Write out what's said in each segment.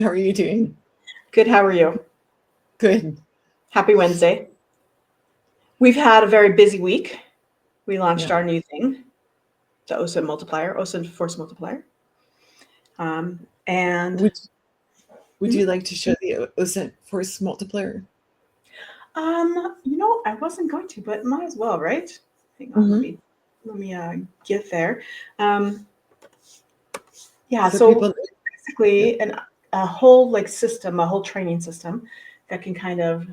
How are you doing? Good, how are you? Good. Happy Wednesday. We've had a very busy week. We launched Yeah. our new thing, the OSINT multiplier, OSINT force multiplier. And Would Would you like to show the OSINT force multiplier? I wasn't going to, but might as well, right? Hang on, Mm-hmm. let me get there. Um, yeah, So people. so basically a whole like system, a whole training system that can kind of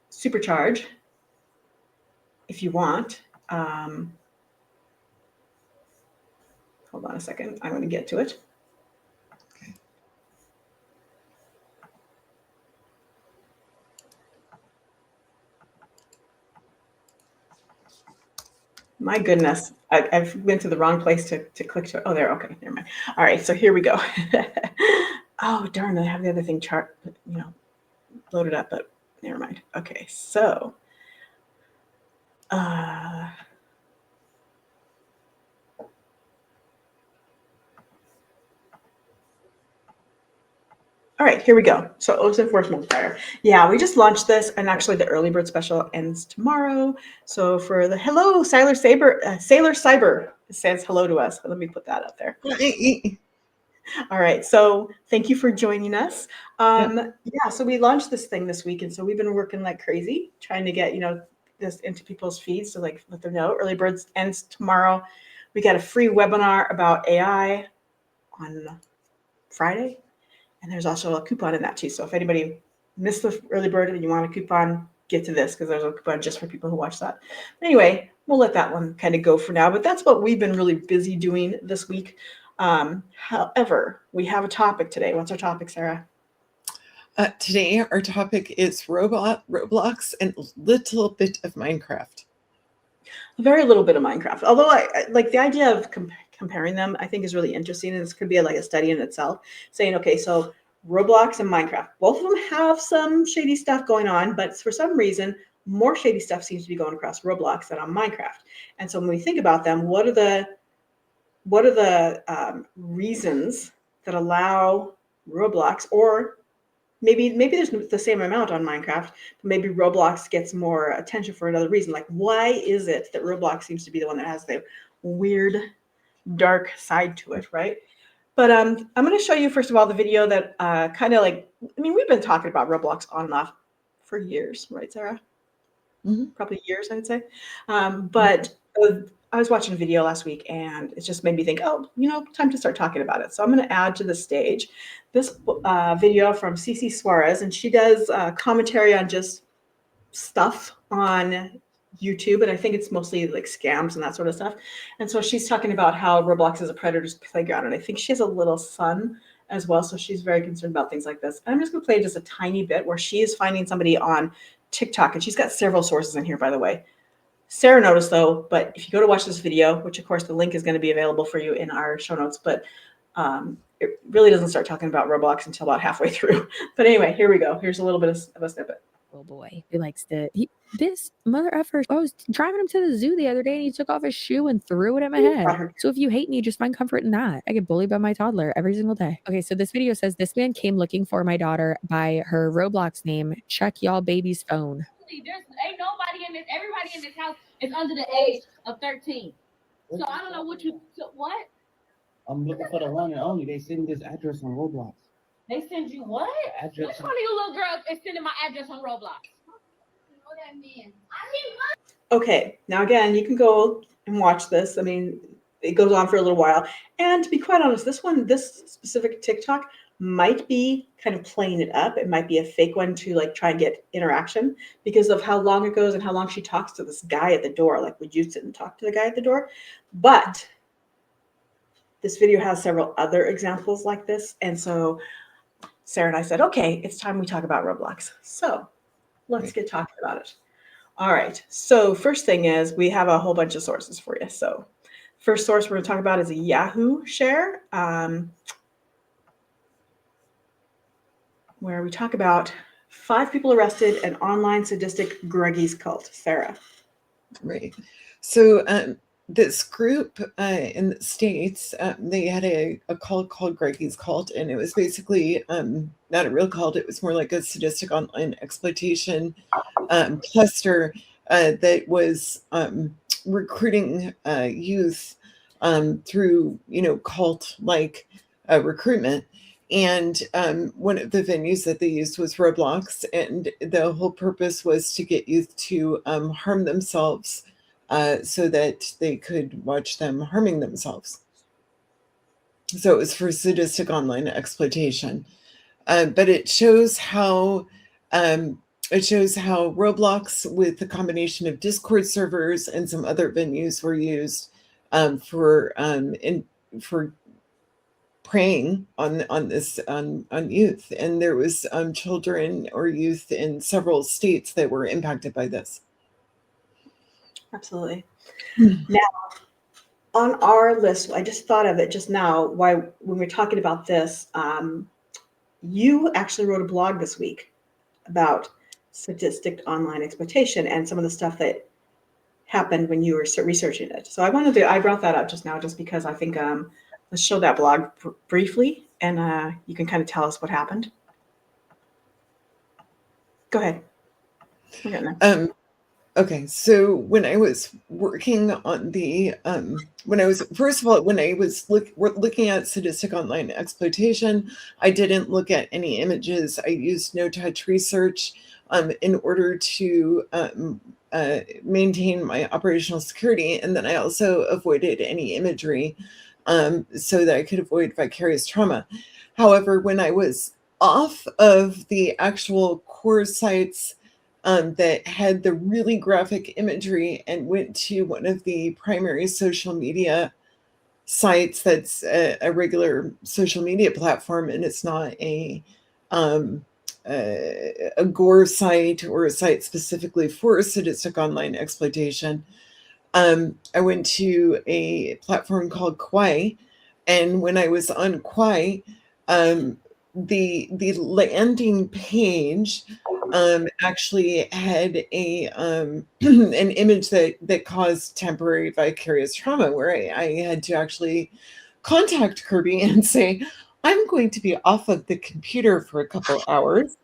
supercharge if you want. Um, Hold on a second. I'm going to get to it. Okay. My goodness, I've went to the wrong place to click to. Oh, there. Okay, never mind. All right, so here we go. Oh, darn! I have the other thing loaded up, but never mind. Okay, so uh, all right, here we go. So OSINT Force Multiplier. Yeah, we just launched this, and actually the early bird special ends tomorrow. So for the hello, Sailor Cyber says hello to us. Let me put that up there. All right, so thank you for joining us. Yeah. Yeah, so we launched this thing this week, and so we've been working like crazy trying to get this into people's feeds to like let them know. Early Birds ends tomorrow. We got a free webinar about AI on Friday, and there's also a coupon in that too. So if anybody missed the early bird and you want a coupon, get to this because there's a coupon just for people who watch that. Anyway, we'll let that one kind of go for now. But that's what we've been really busy doing this week. However, we have a topic today. What's our topic, Sarah? Today our topic is Roblox and a little bit of Minecraft. A very little bit of Minecraft. Although I like the idea of comparing them, I think is really interesting, and this could be like a study in itself. Saying, okay, so Roblox and Minecraft, both of them have some shady stuff going on, but for some reason, more shady stuff seems to be going across Roblox than on Minecraft. And so when we think about them, what are the reasons that allow Roblox, or maybe there's the same amount on Minecraft, but maybe Roblox gets more attention for another reason. Like, why is it that Roblox seems to be the one that has the weird, dark side to it, right? But I'm going to show you first of all the video that kind of like, I mean, we've been talking about Roblox on and off for years, right, Sarah? Mm-hmm. Probably years, I'd say. But I was watching a video last week, and it just made me think, oh, time to start talking about it. So I'm going to add to the stage this video from Cece Suarez, and she does commentary on just stuff on YouTube, and I think it's mostly like scams and that sort of stuff. And so she's talking about how Roblox is a predator's playground, and I think she has a little son as well, so she's very concerned about things like this. And I'm just going to play just a tiny bit where she is finding somebody on TikTok, and she's got several sources in here, by the way. Sarah noticed though, but if you go to watch this video, which of course the link is going to be available for you in our show notes, but it really doesn't start talking about Roblox until about halfway through. But anyway, here we go. Here's a little bit of a snippet. Little boy who likes to this mother effer. I was driving him to the zoo the other day and he took off his shoe and threw it at my head. So if you hate me, just find comfort in that. I get bullied by my toddler every single day. Okay, so this video says this man came looking for my daughter by her Roblox name. Check y'all baby's phone. There's ain't nobody in this. Everybody in this house is under the age of 13. So I don't know what you. So what? I'm looking for the one and only. They send this address on Roblox. They send you what? Address. Which one of you little girls is sending my address on Roblox? What that mean? Okay, now again, you can go and watch this. I mean, it goes on for a little while. And to be quite honest, this specific TikTok might be kind of playing it up. It might be a fake one to like try and get interaction because of how long it goes and how long she talks to this guy at the door. Like, would you sit and talk to the guy at the door? But this video has several other examples like this. And so Sarah and I said, okay, it's time we talk about Roblox. So let's get talking about it. All right. So first thing is we have a whole bunch of sources for you. So first source we're going to talk about is a Yahoo share, where we talk about 5 people arrested and online sadistic Greggy's cult. Sarah. Right. So this group in the States, they had a cult called Greggy's cult, and it was basically not a real cult. It was more like a sadistic online exploitation cluster that was recruiting youth through, cult-like recruitment. And one of the venues that they used was Roblox, and the whole purpose was to get youth to harm themselves so that they could watch them harming themselves. So it was for sadistic online exploitation. But it shows how Roblox, with the combination of Discord servers and some other venues, were used for preying on youth, and there was children or youth in several states that were impacted by this. Absolutely. Now, on our list, I just thought of it just now. When we're talking about this, you actually wrote a blog this week about sadistic online exploitation and some of the stuff that happened when you were researching it. So I brought that up just now, just because I think let's show that blog briefly, and you can kind of tell us what happened. Go ahead. Okay, so when I was working on the, when I was looking at sadistic online exploitation, I didn't look at any images. I used no-touch research in order to maintain my operational security, and then I also avoided any imagery so that I could avoid vicarious trauma. However, when I was off of the actual core sites that had the really graphic imagery and went to one of the primary social media sites that's a regular social media platform, and it's not a gore site or a site specifically for sadistic online exploitation. I went to a platform called Kwai, and when I was on Kwai, the landing page actually had a an image that caused temporary vicarious trauma, where I had to actually contact Kirby and say, I'm going to be off of the computer for a couple hours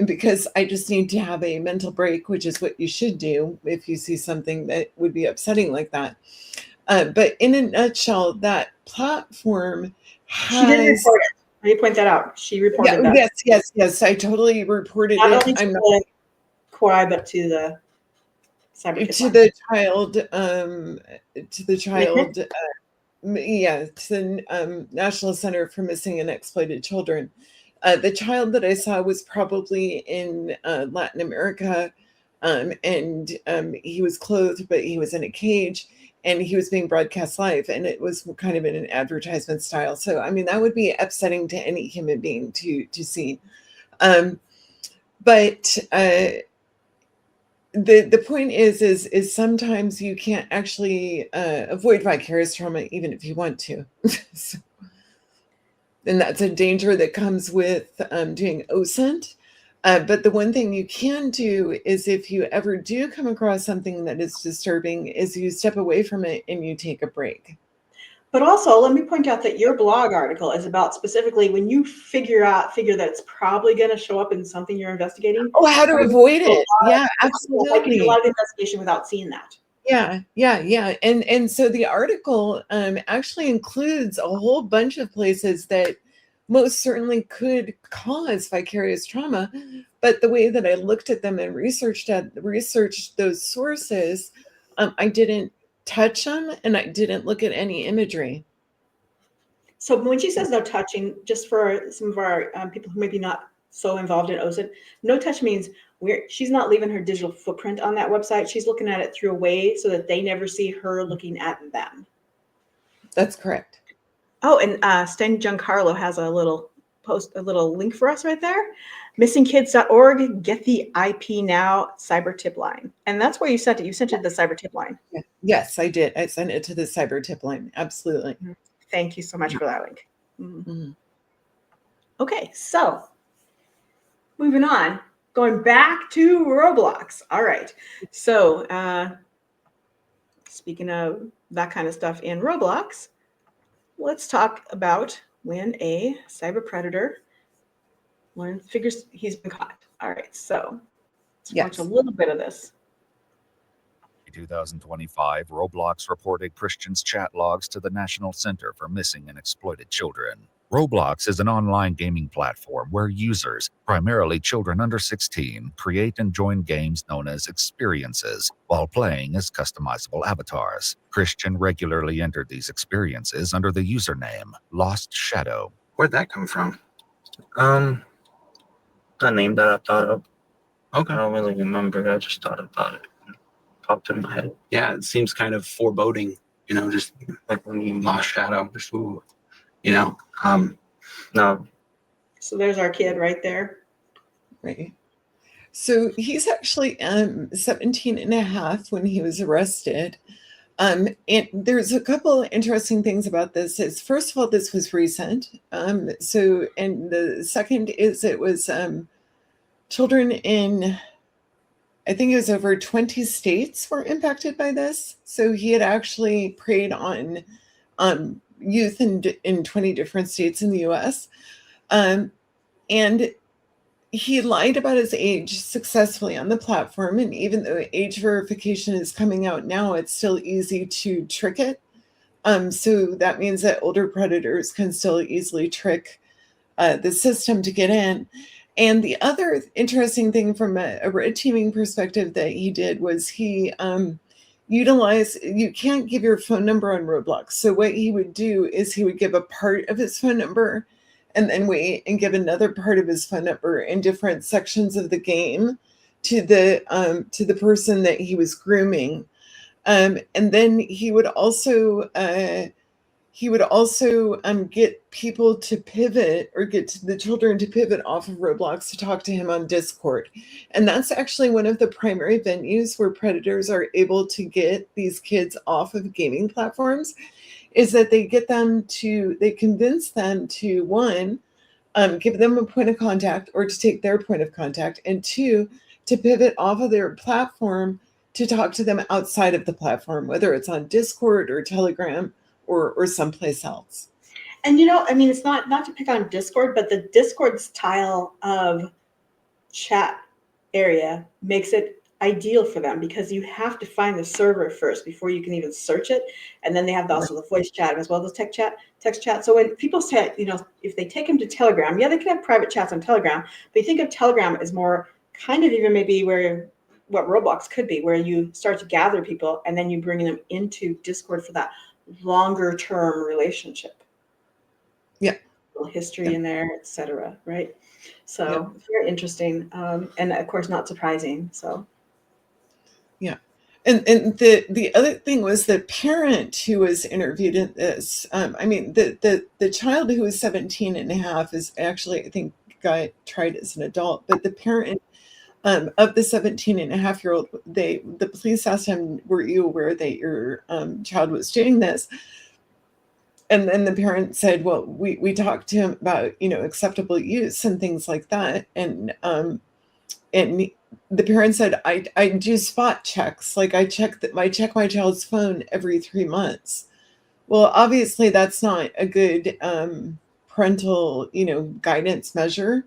because I just need to have a mental break, which is what you should do if you see something that would be upsetting like that. But in a nutshell, that platform has... She did report it. Let me point that out. She reported that. Yes. I totally reported not it. Only to the Quai, but to the cyber to the child, to the National Center for Missing and Exploited Children. The child that I saw was probably in Latin America, and he was clothed, but he was in a cage, and he was being broadcast live, and it was kind of in an advertisement style. So, I mean, that would be upsetting to any human being to see. But the point is sometimes you can't actually avoid vicarious trauma even if you want to. So, and that's a danger that comes with doing OSINT. But the one thing you can do is, if you ever do come across something that is disturbing, is you step away from it and you take a break. But also, let me point out that your blog article is about specifically when you figure that it's probably going to show up in something you're investigating. Oh, how to avoid it. Yeah, absolutely. I can do a lot of investigation without seeing that. Yeah. And so the article actually includes a whole bunch of places that most certainly could cause vicarious trauma. But the way that I looked at them and researched those sources, I didn't touch them and I didn't look at any imagery. So when she says no touching, just for some of our people who may be not so involved in OSINT, no touch means she's not leaving her digital footprint on that website. She's looking at it through a way so that they never see her looking at them. That's correct. Oh, and Sten Giancarlo has a little link for us right there. Missingkids.org, get the IP now cyber tip line. And that's where you sent it. You sent it to the cyber tip line. Yes, I did. I sent it to the cyber tip line. Absolutely. Thank you so much for that link. Mm-hmm. Okay, so moving on, going back to Roblox. All right. So speaking of that kind of stuff in Roblox, let's talk about when a cyber predator figures he's been caught. All right, so let's watch a little bit of this. 2025, Roblox reported Christians' chat logs to the National Center for Missing and Exploited Children. Roblox is an online gaming platform where users, primarily children under 16, create and join games known as experiences while playing as customizable avatars. Christian regularly entered these experiences under the username Lost Shadow. Where'd that come from? A name that I thought of. Okay. I don't really remember. I just thought about it. Popped in my head. Yeah, it seems kind of foreboding, just like when you Lost Shadow, just ooh, No. So there's our kid right there. Right. So he's actually 17 and a half when he was arrested. And there's a couple interesting things about this. Is first of all, this was recent. And the second is it was children in, I think it was over 20 states were impacted by this. So he had actually preyed on youth in 20 different states in the US. And he lied about his age successfully on the platform. And even though age verification is coming out now, it's still easy to trick it. So that means that older predators can still easily trick the system to get in. And the other interesting thing from a red teaming perspective that he did was he utilized, you can't give your phone number on Roblox. So what he would do is he would give a part of his phone number and then wait and give another part of his phone number in different sections of the game to the person that he was grooming. And then he would also get people to pivot or get the children to pivot off of Roblox to talk to him on Discord. And that's actually one of the primary venues where predators are able to get these kids off of gaming platforms, is that they convince them to, one, give them a point of contact or to take their point of contact, and two, to pivot off of their platform to talk to them outside of the platform, whether it's on Discord or Telegram or someplace else. And it's not to pick on Discord, but the Discord style of chat area makes it ideal for them because you have to find the server first before you can even search it. And then they have also the voice chat as well as text chat. So when people say, if they take them to Telegram, yeah, they can have private chats on Telegram, but you think of Telegram as more kind of even maybe what Roblox could be, where you start to gather people and then you bring them into Discord for that longer term relationship. Yeah. History in there, etc. Right. So very interesting. And of course not surprising. So yeah. And the other thing was the parent who was interviewed in this. The child who was 17 and a half is actually, I think, got tried as an adult, but the parent of the 17 and a half year old, the police asked him, were you aware that your child was doing this? And then the parent said, well, we talked to him about, acceptable use and things like that. And the parent said, I do spot checks. Like I check my child's phone every 3 months. Well, obviously that's not a good parental, guidance measure.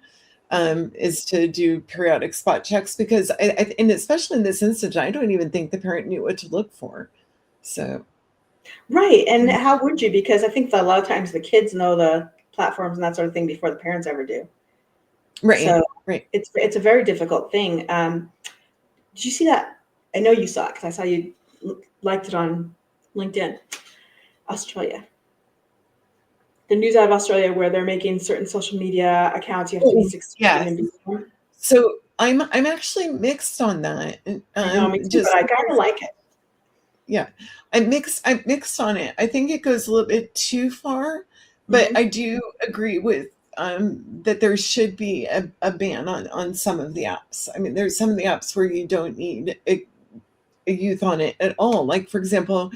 Is to do periodic spot checks because and especially in this instance, I don't even think the parent knew what to look for. So, right. And how would you? Because I think that a lot of times the kids know the platforms and that sort of thing before the parents ever do. Right. So right. It's a very difficult thing. Did you see that? I know you saw it because I saw you liked it on LinkedIn. Australia. The news out of Australia where they're making certain social media accounts. You have to be 16 and before. So I'm actually mixed on that. Me too, but I kind of like it. Yeah, I'm mixed on it. I think it goes a little bit too far, but I do agree with that there should be a ban on some of the apps. I mean, there's some of the apps where you don't need a youth on it at all. Like, for example,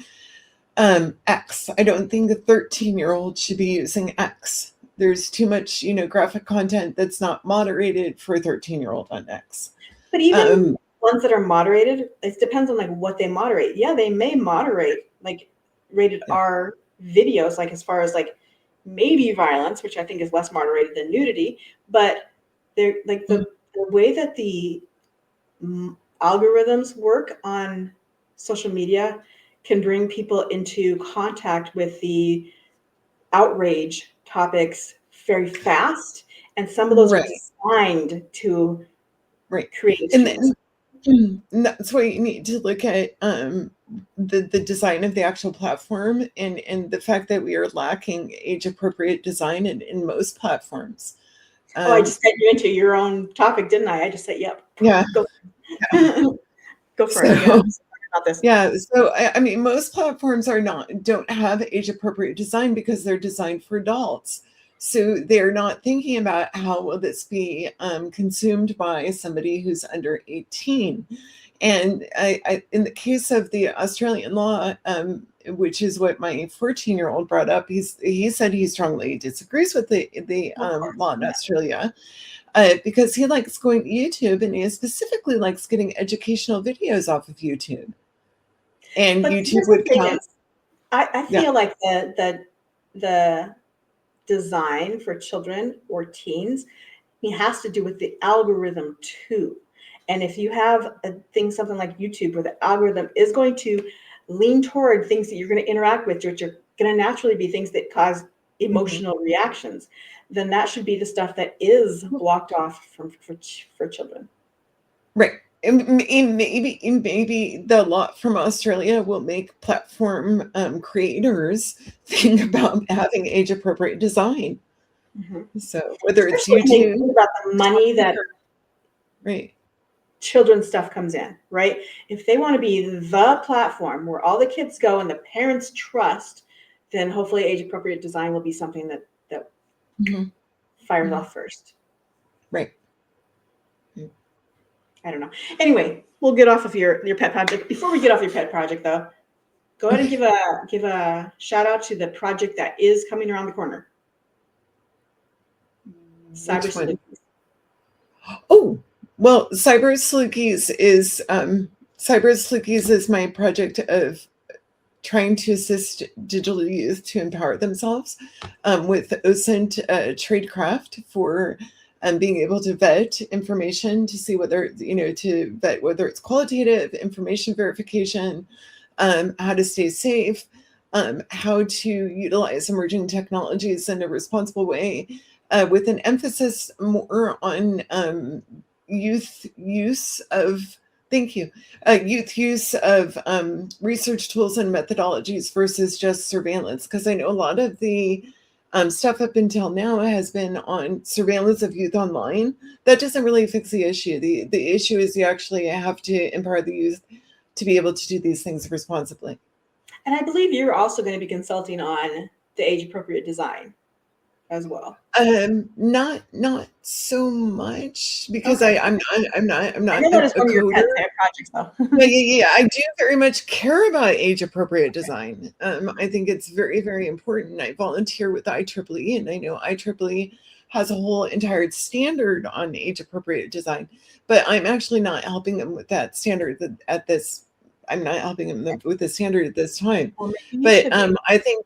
X. I don't think a 13-year-old should be using X. There's too much, graphic content that's not moderated for a 13-year-old on X. But even ones that are moderated, it depends on like what they moderate. Yeah, they may moderate like rated R videos, like as far as like maybe violence, which I think is less moderated than nudity, but they're like the way that the algorithms work on social media can bring people into contact with the outrage topics very fast, and some of those are designed to create And extremism. then that's why you need to look at the design of the actual platform and the fact that we are lacking age appropriate design in most platforms. Oh, I just got you into your own topic, didn't I? I just said, yep. Yeah. Go, go for it. Yeah. About this. Yeah. So I mean, most platforms don't have age appropriate design because they're designed for adults. So they're not thinking about how will this be consumed by somebody who's under 18. And I in the case of the Australian law, which is what my 14-year-old brought up, he said he strongly disagrees with the law in Australia. Because he likes going to YouTube, and he specifically likes getting educational videos off of YouTube. And but YouTube would count. I feel like the design for children or teens, it has to do with the algorithm too. And if you have a thing, something like YouTube, where the algorithm is going to lean toward things that you're going to interact with, which are going to naturally be things that cause emotional reactions, then that should be the stuff that is blocked off for children. Right. And maybe the law from Australia will make platform creators think about having age appropriate design. So whether it's YouTube, think about the money that children's stuff comes in, right? If they want to be the platform where all the kids go and the parents trust, then hopefully age appropriate design will be something that fires off first. Right. I don't know. Anyway, we'll get off of your pet project. Before we get off your pet project, though, go ahead and give a shout out to the project that is coming around the corner. Cyber Sleukies. Oh, well, Cyber Sleukies is my project of trying to assist digital youth to empower themselves with OSINT Tradecraft for being able to vet information to see whether, to vet whether it's qualitative, information verification, how to stay safe, how to utilize emerging technologies in a responsible way, with an emphasis more on youth use of research tools and methodologies versus just surveillance. Because I know a lot of the stuff up until now has been on surveillance of youth online. That doesn't really fix the issue. The issue is you actually have to empower the youth to be able to do these things responsibly. And I believe you're also going to be consulting on the age appropriate design as well. Not so much, because I'm not I know that is one of your pet projects, though. Yeah. I do very much care about age appropriate design. I think it's very, very important. I volunteer with IEEE, and I know IEEE has a whole entire standard on age appropriate design, but I'm actually not helping them with that standard at this. I'm not helping them with the standard at this time. Well, but I think.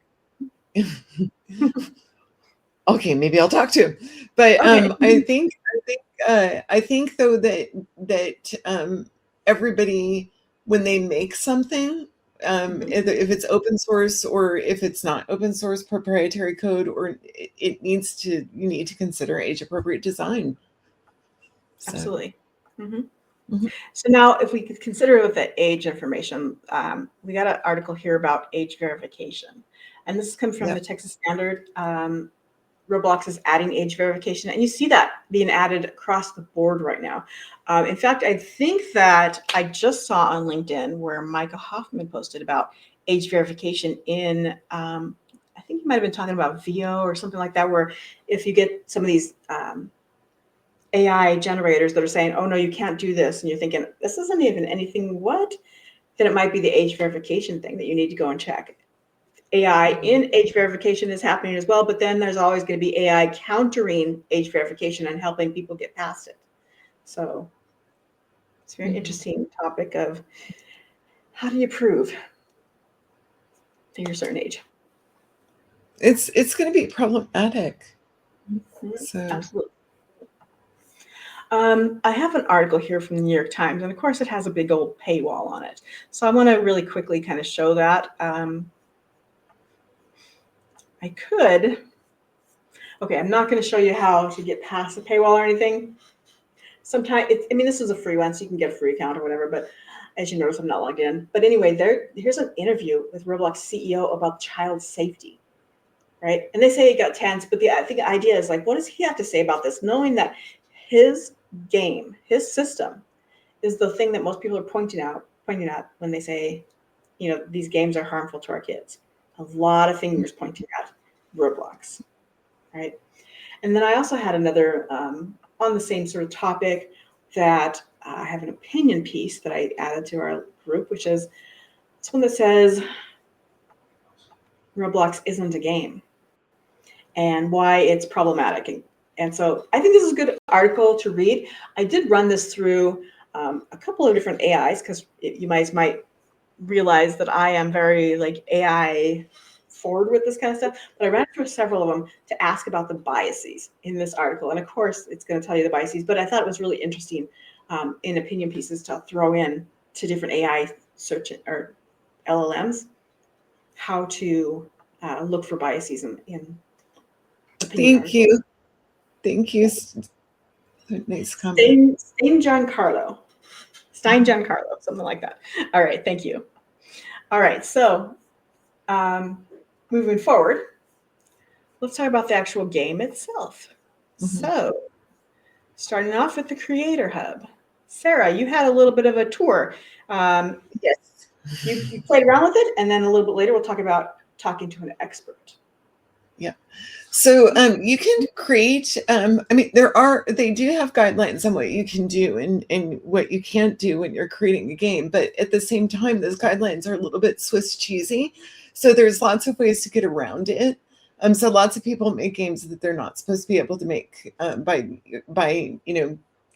Okay, maybe I'll talk to him. But I think though that everybody, when they make something, if it's open source or if it's not open source, proprietary code, or you need to consider age appropriate design. So. Absolutely. So now, if we could consider with the age information, we got an article here about age verification, and this comes from the Texas Standard. Roblox is adding age verification, and you see that being added across the board right now. In fact, I think that I just saw on LinkedIn where Micah Hoffman posted about age verification in, I think he might have been talking about VO or something like that, where if you get some of these AI generators that are saying, oh no, you can't do this, and you're thinking, this isn't even anything, what? Then it might be the age verification thing that you need to go and check. AI in age verification is happening as well, but then there's always going to be AI countering age verification and helping people get past it. So It's a very interesting topic of how do you prove that you're a certain age? It's going to be problematic. So Absolutely. I have an article here from the New York Times, and of course it has a big old paywall on it. So I want to really quickly kind of show that. I could. Okay, I'm not going to show you how to get past the paywall or anything. Sometimes, this is a free one, so you can get a free account or whatever, but as you notice, I'm not logged in. But anyway, here's an interview with Roblox CEO about child safety, right? And they say it got tense, but I think the idea is like, what does he have to say about this? Knowing that his game, his system, is the thing that most people are pointing at when they say, these games are harmful to our kids. A lot of fingers pointing at Roblox, right? And then I also had another on the same sort of topic that I have an opinion piece that I added to our group, which is this one that says Roblox isn't a game and why it's problematic. And so I think this is a good article to read. I did run this through a couple of different AIs because you guys might realize that I am very like AI forward with this kind of stuff, but I ran through several of them to ask about the biases in this article. And of course, it's going to tell you the biases, but I thought it was really interesting in opinion pieces to throw in to different AI search or LLMs, how to look for biases in opinion thank you. Thank you. Nice comment. Stein Giancarlo, something like that. All right, thank you. All right, so moving forward, let's talk about the actual game itself. So, starting off with the Creator Hub. Sarah, you had a little bit of a tour. Yes. You played around with it, and then a little bit later, we'll talk about talking to an expert. Yeah. So you can create, they do have guidelines on what you can do and what you can't do when you're creating a game. But at the same time, those guidelines are a little bit Swiss cheesy. So there's lots of ways to get around it. So lots of people make games that they're not supposed to be able to make by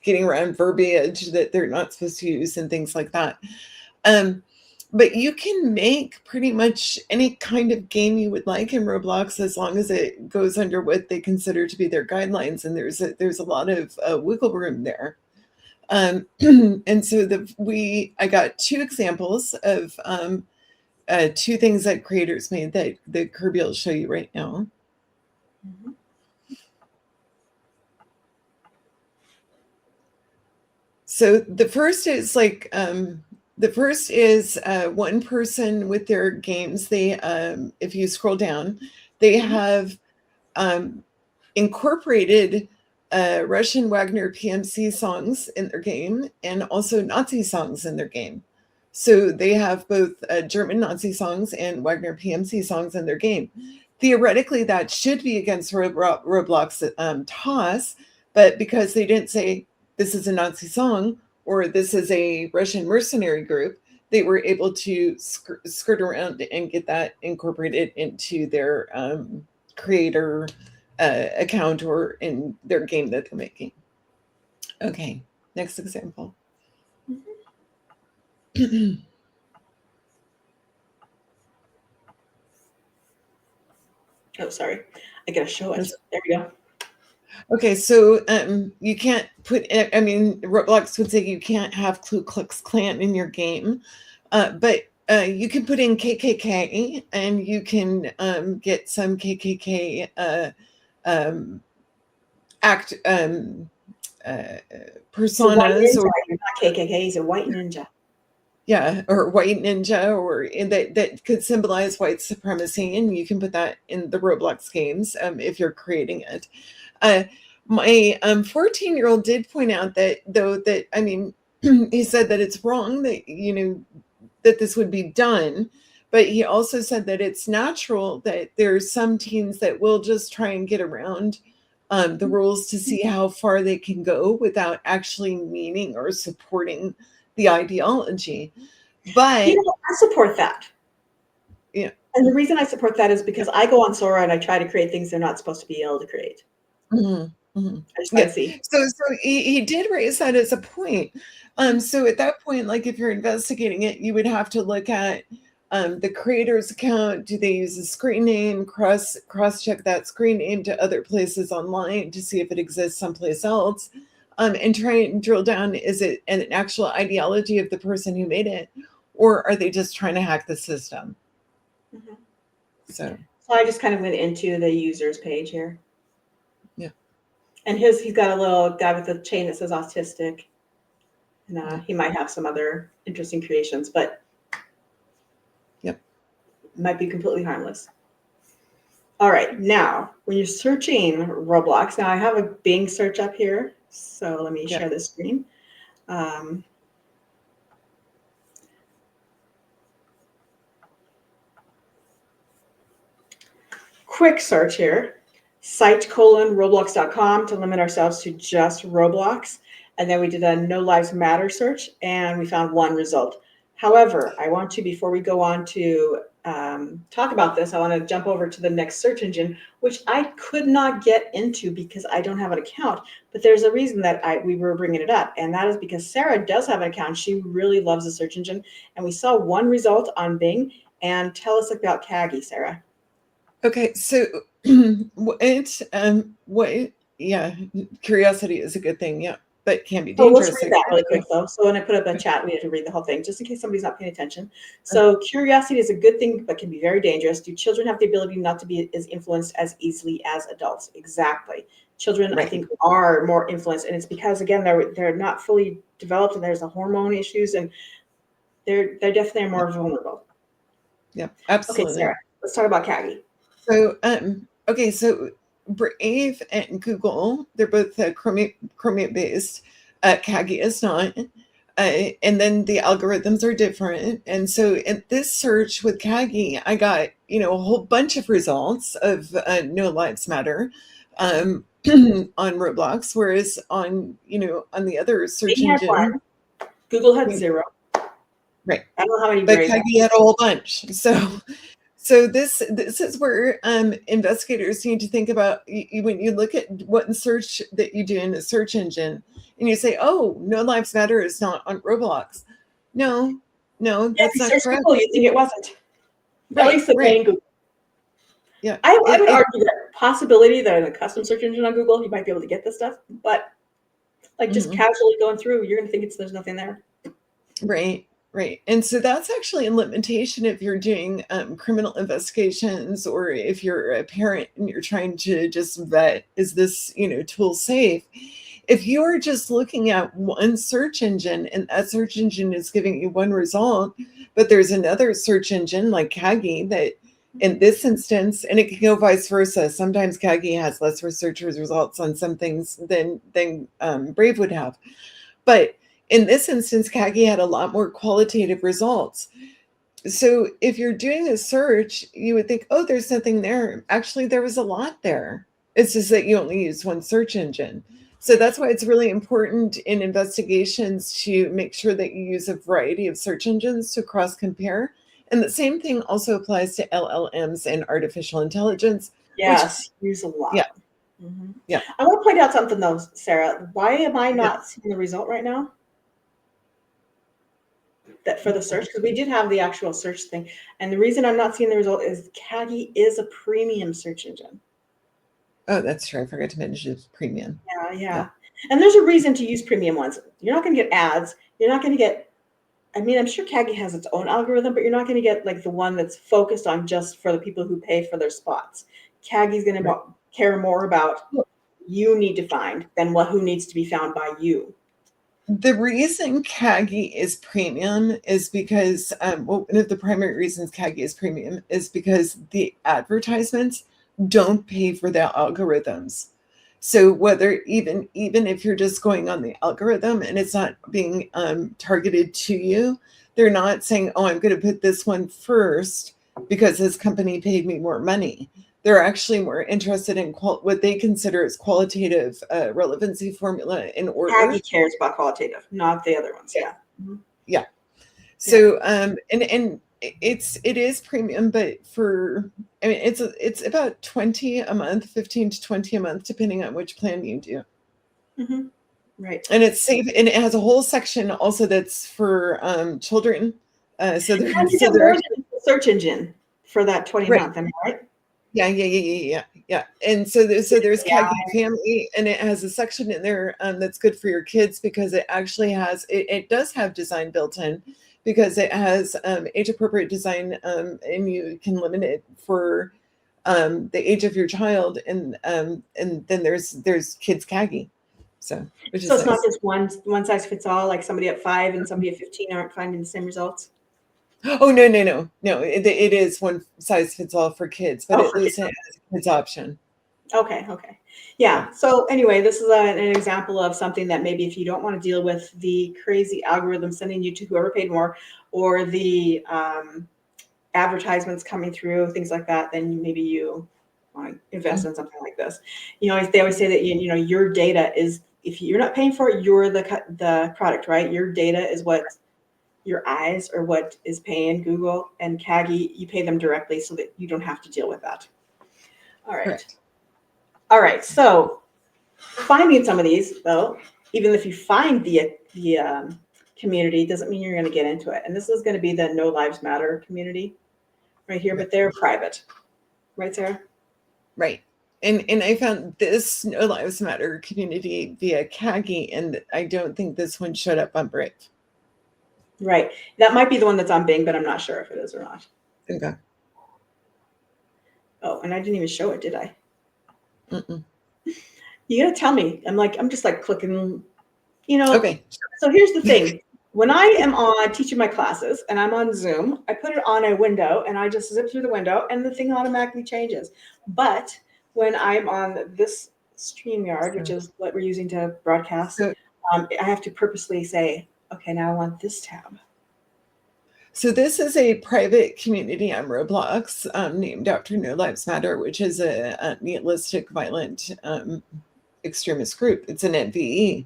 getting around verbiage that they're not supposed to use and things like that. But you can make pretty much any kind of game you would like in Roblox as long as it goes under what they consider to be their guidelines, and there's a lot of wiggle room there. And so I got two examples of two things that creators made that Kirby will show you right now. So the first is one person with their games. They, if you scroll down, they have incorporated Russian Wagner PMC songs in their game and also Nazi songs in their game. So they have both German Nazi songs and Wagner PMC songs in their game. Theoretically, that should be against Roblox TOS, but because they didn't say this is a Nazi song or this is a Russian mercenary group, they were able to skirt around and get that incorporated into their creator account or in their game that they're making. Okay, next example. Oh, sorry. I gotta show it. There we go. Okay, so you can't Roblox would say you can't have Ku Klux Klan in your game, but you can put in KKK and you can get some KKK personas. Or not KKK, he's a white ninja. Yeah, or white ninja, or that could symbolize white supremacy, and you can put that in the Roblox games if you're creating it. My 14-year-old did point out that he said that it's wrong that that this would be done, but he also said that it's natural that there's some teens that will just try and get around the rules to see how far they can go without actually meaning or supporting the ideology. But I support that. Yeah. And the reason I support that is because I go on Sora and I try to create things they're not supposed to be able to create. Mm-hmm. Mhm. I just want Yeah. to see. So he did raise that as a point. So at that point, like if you're investigating it, you would have to look at the creator's account. Do they use a screen name? Cross check that screen name to other places online to see if it exists someplace else, and try and drill down. Is it an actual ideology of the person who made it, or are they just trying to hack the system? Mhm. So So I just kind of went into the users page here. yeah. And he's got a little guy with a chain that says autistic. And he might have some other interesting creations, but Yep. might be completely harmless. All right, now when you're searching Roblox, now I have a Bing search up here, so let me Yep. share this screen. Quick search here, site:/roblox.com to limit ourselves to just Roblox. And then we did a No Lives Matter search and we found one result. However, I want to, before we go on to talk about this, I want to jump over to the next search engine, which I could not get into because I don't have an account. But there's a reason that we were bringing it up, and that is because Sarah does have an account. She really loves the search engine, and we saw one result on Bing. And tell us about Kaggy, Sarah. Okay, so yeah, curiosity is a good thing, yeah, but can be So let's dangerous. read that really quick, though. So when I put up a chat, we have to read the whole thing, just in case somebody's not paying attention. So curiosity is a good thing, but can be very dangerous. Do children have the ability not to be as influenced as easily as adults? Exactly. Children, I think, are more influenced, and it's because, again, they're not fully developed, and there's the hormone issues, and they're definitely more vulnerable. Yeah, Okay, absolutely. Sarah, let's talk about Kaggy. So, okay, so Brave and Google, they're both Chromium based. Kaggy is not. And then the algorithms are different. And so in this search with Kaggy, I got, a whole bunch of results of No Lives Matter on Roblox, whereas on the other search Bing had engine. one. Google had 0. Right. I don't know how many But Brave Kaggy had a whole bunch. So this is where investigators need to think about when you look at what search that you do in a search engine, and you say, "Oh, No Lives Matter is not on Roblox." No, that's not correct. Google, you think it wasn't. At least the main Google. Yeah, I would argue that possibility that in a custom search engine on Google, you might be able to get this stuff, but like just casually going through, you're going to think there's nothing there. Right. And so that's actually a limitation if you're doing criminal investigations, or if you're a parent and you're trying to just vet, is this, tool safe? If you're just looking at one search engine and that search engine is giving you one result, but there's another search engine like Kaggy that in this instance, and it can go vice versa. Sometimes Kaggy has less researchers results on some things than Brave would have. But in this instance, Kaggy had a lot more qualitative results. So if you're doing a search, you would think, oh, there's nothing there. Actually, there was a lot there. It's just that you only use one search engine. So that's why it's really important in investigations to make sure that you use a variety of search engines to cross-compare. And the same thing also applies to LLMs and artificial intelligence. Yes, use a lot. Yeah. Mm-hmm. Yeah. I want to point out something, though, Sarah. Why am I not seeing the result right now? That for the search, because we did have the actual search thing, and the reason I'm not seeing the result is Kaggy is a premium search engine. Oh, that's true. I forgot to mention it's premium. Yeah. And there's a reason to use premium ones. You're not going to get ads. You're not going to get. I mean, I'm sure Kaggy has its own algorithm, but you're not going to get like the one that's focused on just for the people who pay for their spots. Kaggy's going to care more about you need to find than who needs to be found by you. The reason Kaggy is premium is because, one of the primary reasons Kaggy is premium is because the advertisements don't pay for their algorithms. So whether even if you're just going on the algorithm and it's not being targeted to you, they're not saying, oh, I'm going to put this one first because this company paid me more money. They're actually more interested in what they consider as qualitative relevancy formula in order. Kaggy cares about qualitative, not the other ones. Yeah. Yeah. So, and it is premium, but it's about 20 a month, 15 to 20 a month, depending on which plan you do. Mm-hmm. Right. And it's safe, and it has a whole section also that's for children. So And there, you so get there more are than the search engine for that 20 a right. month, am I right? Yeah. And so there's Yeah. Kagi Family, and it has a section in there that's good for your kids because it actually has it does have design built in because it has age appropriate design, and you can limit it for the age of your child, and then there's kids Kagi, so which So is it's not nice. just one size fits all, like somebody at 5 and somebody at 15 aren't finding the same results. Oh no! It is one size fits all for kids, but Oh, at for least kids. it has a kids option. Okay. Yeah. So anyway, this is an example of something that maybe if you don't want to deal with the crazy algorithm sending you to whoever paid more, or the advertisements coming through, things like that, then maybe you want to invest in something like this. You know, they always say that you know your data is, if you're not paying for it, you're the product, right? Your data is what your eyes or what is paying. Google and Kagi, you pay them directly so that you don't have to deal with that. All right. Correct. All right. So finding some of these, though, even if you find the community, doesn't mean you're going to get into it. And this is going to be the No Lives Matter community right here, but they're private. Right, Sarah? Right. And I found this No Lives Matter community via Kagi, and I don't think this one showed up on Brave. Right. That might be the one that's on Bing, but I'm not sure if it is or not. Okay. Oh, and I didn't even show it, did I? Mm-mm. You gotta tell me. I'm just like clicking, you know. Okay. So here's the thing. When I am on teaching my classes and I'm on Zoom, I put it on a window and I just zip through the window and the thing automatically changes. But when I'm on this StreamYard, which is what we're using to broadcast, I have to purposely say, okay, now I want this tab. So this is a private community on Roblox named after No Lives Matter, which is a nihilistic, violent extremist group. It's an NVE.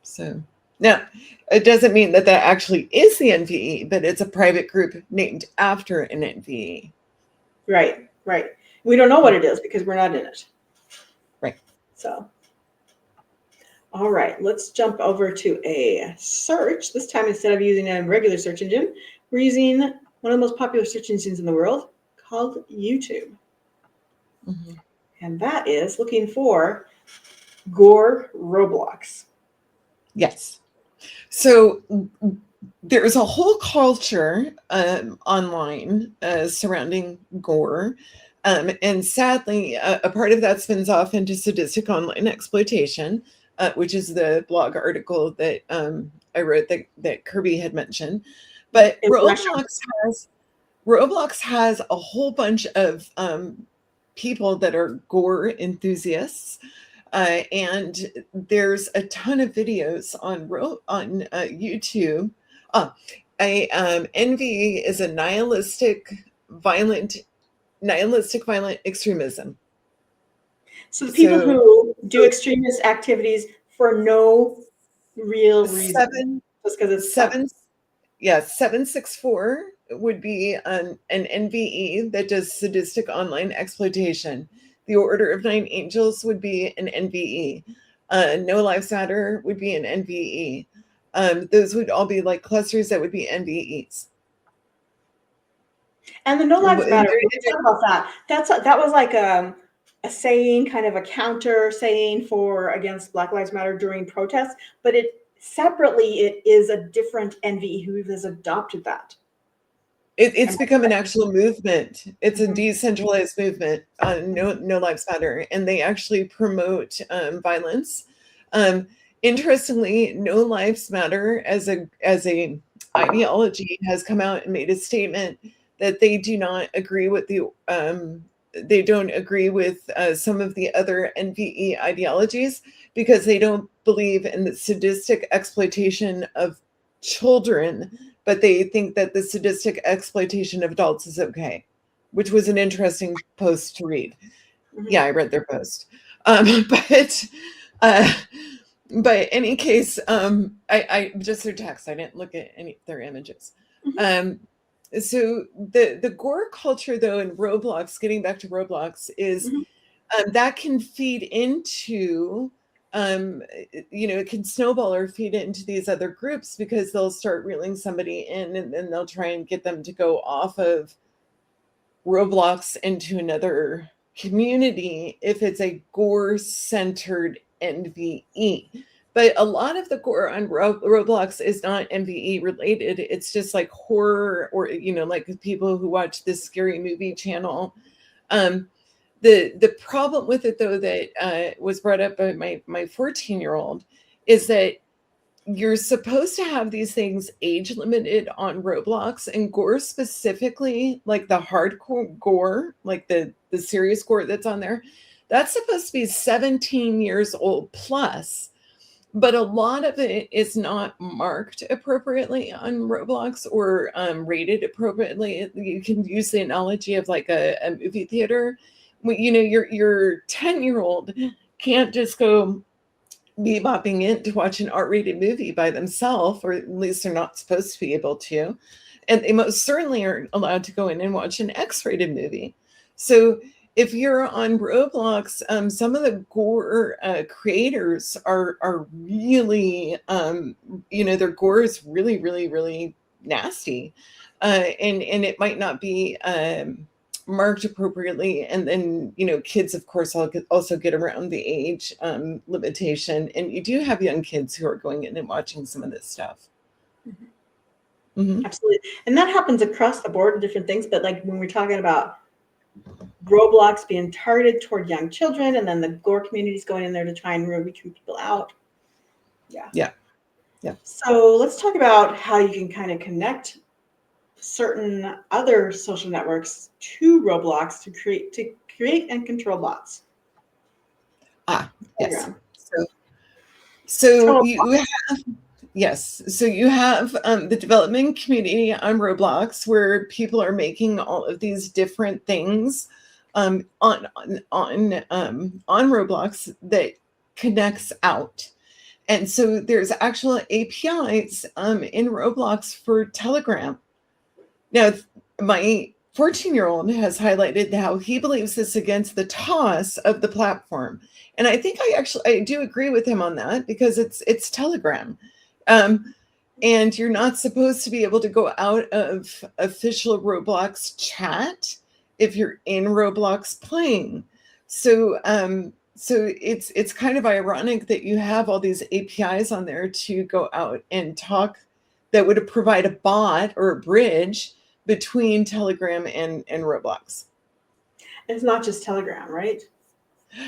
So now, it doesn't mean that actually is the NVE, but it's a private group named after an NVE. Right. We don't know what it is because we're not in it. Right. So, all right, let's jump over to a search. This time, instead of using a regular search engine, we're using one of the most popular search engines in the world called YouTube. Mm-hmm. And that is looking for gore Roblox. Yes. So there's a whole culture online surrounding gore. And sadly, a part of that spins off into sadistic online exploitation, which is the blog article that I wrote that Kirby had mentioned. But Roblox has a whole bunch of people that are gore enthusiasts. And there's a ton of videos on YouTube. NVE is a nihilistic violent extremism. So the people who do extremist activities for no real reason, just because it's 764 would be an NVE that does sadistic online exploitation. The Order of Nine Angels would be an NVE. No Lives Matter would be an NVE. Those would all be like clusters that would be NVEs. And the No Lives Matter, talk about that. That was like a saying, kind of a counter saying against Black Lives Matter during protests, but it is a different NVE who has adopted that. It's become an actual movement. It's a decentralized movement on No Lives Matter, and they actually promote violence. Interestingly, No Lives Matter as a ideology has come out and made a statement that they do not agree with they don't agree with some of the other NVE ideologies because they don't believe in the sadistic exploitation of children, but they think that the sadistic exploitation of adults is okay, which was an interesting post to read. Mm-hmm. Yeah, I read their post. But in any case, I just their text. I didn't look at any of their images. So the gore culture, though, in Roblox, getting back to Roblox, is that can feed into, it can snowball or feed into these other groups because they'll start reeling somebody in, and then they'll try and get them to go off of Roblox into another community if it's a gore-centered NVE. But a lot of the gore on Roblox is not NVE related. It's just like horror, or like people who watch this scary movie channel. The problem with it, though, that was brought up by my 14-year-old is that you're supposed to have these things age limited on Roblox, and gore specifically, like the hardcore gore, like the serious gore that's on there, that's supposed to be 17 years old plus. But a lot of it is not marked appropriately on Roblox or rated appropriately. You can use the analogy of like a movie theater. Your 10-year-old can't just go bebopping in to watch an R-rated movie by themselves, or at least they're not supposed to be able to. And they most certainly aren't allowed to go in and watch an X-rated movie. So if you're on Roblox, some of the gore creators are really, their gore is really, really, really nasty. And it might not be marked appropriately. And then, kids, of course, also get around the age limitation. And you do have young kids who are going in and watching some of this stuff. Absolutely. And that happens across the board in different things. But like when we're talking about Roblox being targeted toward young children, and then the gore communities going in there to try and really keep people out. Yeah. So let's talk about how you can kind of connect certain other social networks to Roblox to create and control bots. Yes. So you have. Yes. So you have the development community on Roblox, where people are making all of these different things on Roblox that connects out. And so there's actual APIs in Roblox for Telegram. Now, my 14-year-old has highlighted how he believes this against the toss of the platform. And I think I do agree with him on that, because it's Telegram. And you're not supposed to be able to go out of official Roblox chat if you're in Roblox playing. So it's kind of ironic that you have all these APIs on there to go out and talk, that would provide a bot or a bridge between Telegram and Roblox. It's not just Telegram, right?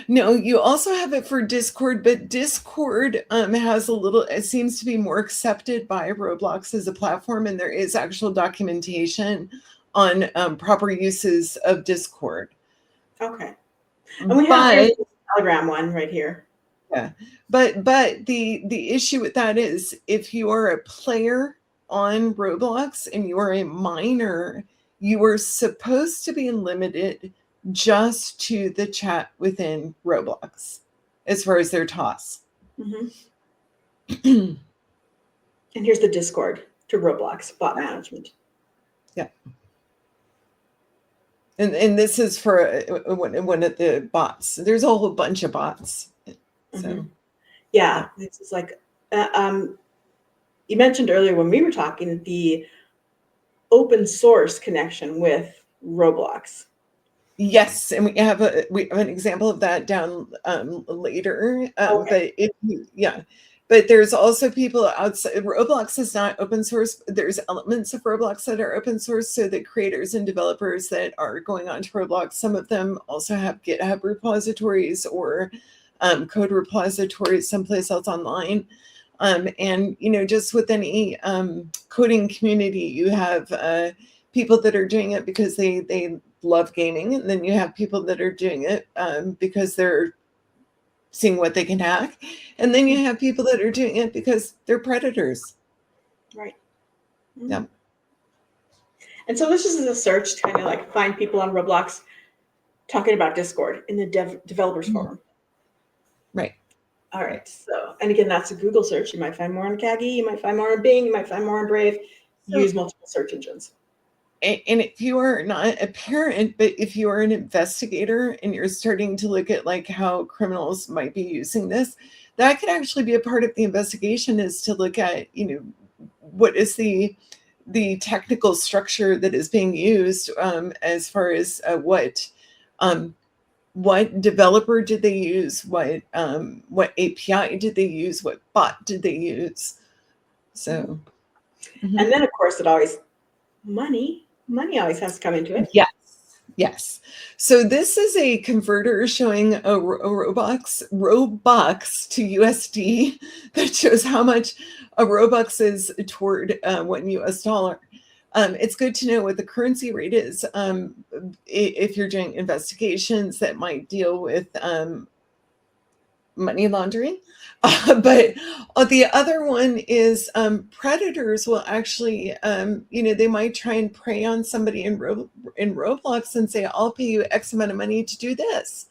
No, you also have it for Discord, but Discord has it seems to be more accepted by Roblox as a platform, and there is actual documentation on proper uses of Discord. Okay. And we have the Telegram one right here. Yeah. But the issue with that is, if you are a player on Roblox and you are a minor, you are supposed to be limited just to the chat within Roblox as far as their toss. And here's the Discord to Roblox bot management. Yeah. And this is for one of the bots. There's a whole bunch of bots. So yeah, this is like you mentioned earlier when we were talking, the open source connection with Roblox. Yes, and we have an example of that down later. But there's also people outside. Roblox is not open source. There's elements of Roblox that are open source, so that creators and developers that are going onto Roblox, some of them also have GitHub repositories or code repositories someplace else online. And just with any coding community, you have people that are doing it because they love gaming, and then you have people that are doing it because they're seeing what they can hack, and then you have people that are doing it because they're predators. Right. Yeah. And so this is a search to kind of like find people on Roblox talking about Discord in the developers forum. Right. All right. So, and again, that's a Google search. You might find more on Kaggy, you might find more on Bing, you might find more on Brave. Use multiple search engines. and if you are not a parent, but if you are an investigator and you're starting to look at like how criminals might be using this, that could actually be a part of the investigation, is to look at, what is the technical structure that is being used, as far as what developer did they use, what API did they use, what bot did they use. So, and then of course it always money always has to come into it. Yes. So this is a converter showing a Robux to USD that shows how much a Robux is toward $1 US. It's good to know what the currency rate is if you're doing investigations that might deal with money laundering. But the other one is predators will actually, they might try and prey on somebody in Roblox and say, "I'll pay you X amount of money to do this,"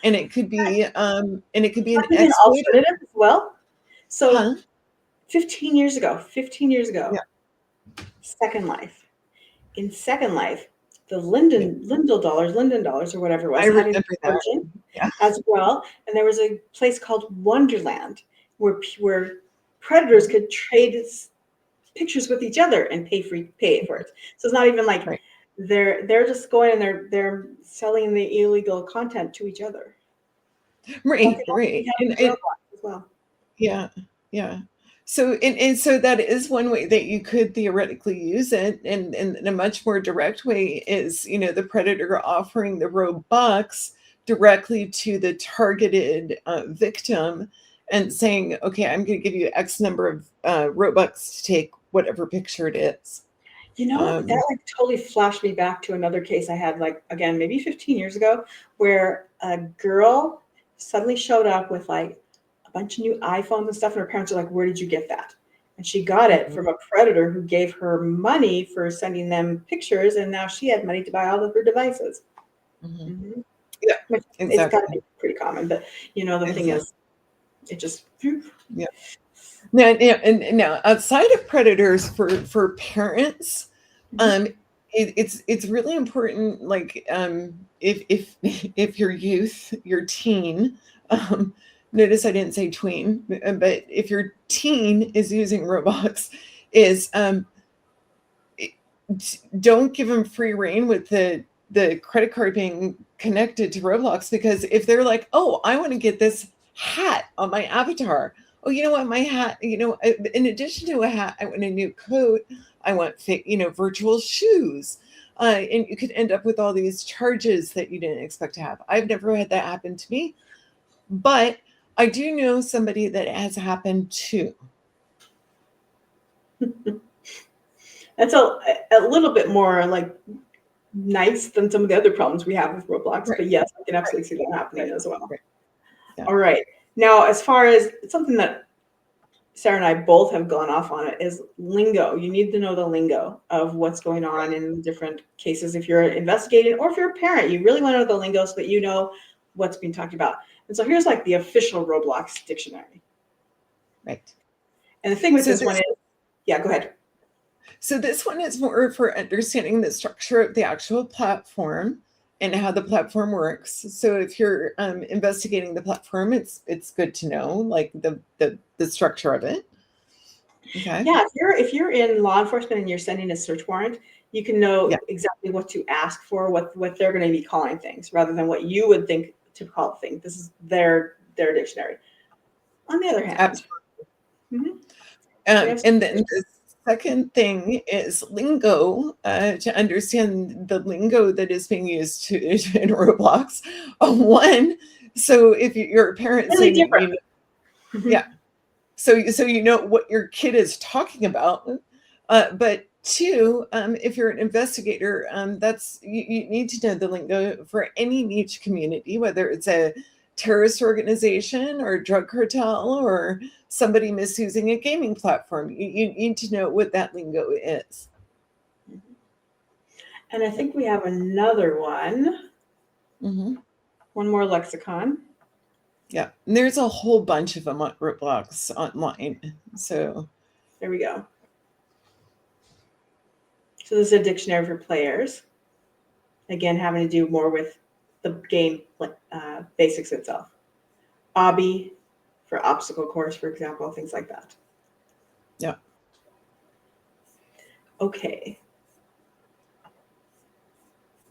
and it could be an An alternative as well. So 15 years ago, Yeah. Second Life. In Second Life, the Linden dollars or whatever it was, I had an remember that. explosion Yeah. as well. And there was a place called Wonderland where predators could trade pictures with each other and pay for it. So it's not even like Right. they're just going and they're selling the illegal content to each other. Right. And as well. Yeah. So so that is one way that you could theoretically use it, and in a much more direct way is, the predator offering the Robux directly to the targeted victim and saying, "Okay, I'm going to give you X number of Robux to take whatever picture it is." That like totally flashed me back to another case I had, like, again, maybe 15 years ago, where a girl suddenly showed up with like a bunch of new iPhones and stuff, and her parents are like, "Where did you get that?" And she got it from a predator who gave her money for sending them pictures, and now she had money to buy all of her devices. Yeah, Which exactly. It's got to be pretty common, but the thing is, it just Now, now outside of predators for parents, it's really important. Like if your youth, your teen, notice I didn't say tween, but if your teen is using Roblox, is don't give them free reign with the credit card being connected to Roblox, because if they're like, "Oh, I want to get this hat on my avatar. Oh, you know what? My hat, in addition to a hat, I want a new coat. I want virtual shoes." And you could end up with all these charges that you didn't expect to have. I've never had that happen to me, but I do know somebody that it has happened to. That's a little bit more like nice than some of the other problems we have with Roblox. Right. But yes, I can absolutely see that happening as well. Right. Yeah. All right. Now, as far as something that Sarah and I both have gone off on it is lingo. You need to know the lingo of what's going on in different cases. If you're investigating or if you're a parent, you really want to know the lingo so that you know what's being talked about. And so here's like the official Roblox dictionary. Right. And the thing with this one is, yeah, go ahead. So this one is more for understanding the structure of the actual platform and how the platform works. So if you're investigating the platform, it's good to know like the structure of it. Okay. Yeah, if you're in law enforcement and you're sending a search warrant, you can know exactly what to ask for, what they're going to be calling things, rather than what you would think to call a thing. This is their dictionary. On the other hand, absolutely. And then the second thing is lingo, to understand the lingo that is being used in Roblox. So if you're a parent, really different. Yeah. So you know what your kid is talking about. But two, if you're an investigator, you need to know the lingo for any niche community, whether it's a terrorist organization or a drug cartel or somebody misusing a gaming platform. You need to know what that lingo is. And I think we have another one. One more lexicon. Yeah, and there's a whole bunch of them on Roblox online. So there we go. So this is a dictionary for players. Again, having to do more with the game basics itself. Obby for obstacle course, for example, things like that. Yeah. Okay.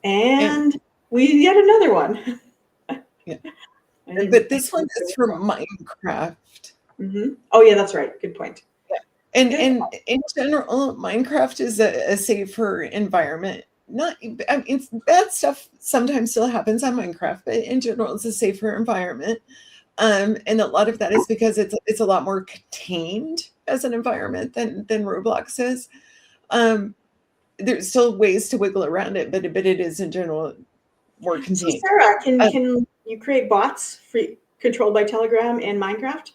And we yet another one. Yeah. But this one is for Minecraft. Mm-hmm. Oh yeah, that's right. Good point. Yeah. And in general, Minecraft is a safer environment. Not, I mean, bad stuff sometimes still happens on Minecraft, but in general, it's a safer environment. And a lot of that is because it's a lot more contained as an environment than Roblox is. There's still ways to wiggle around it, but it is in general more contained. So Sarah, can you create bots controlled by Telegram in Minecraft?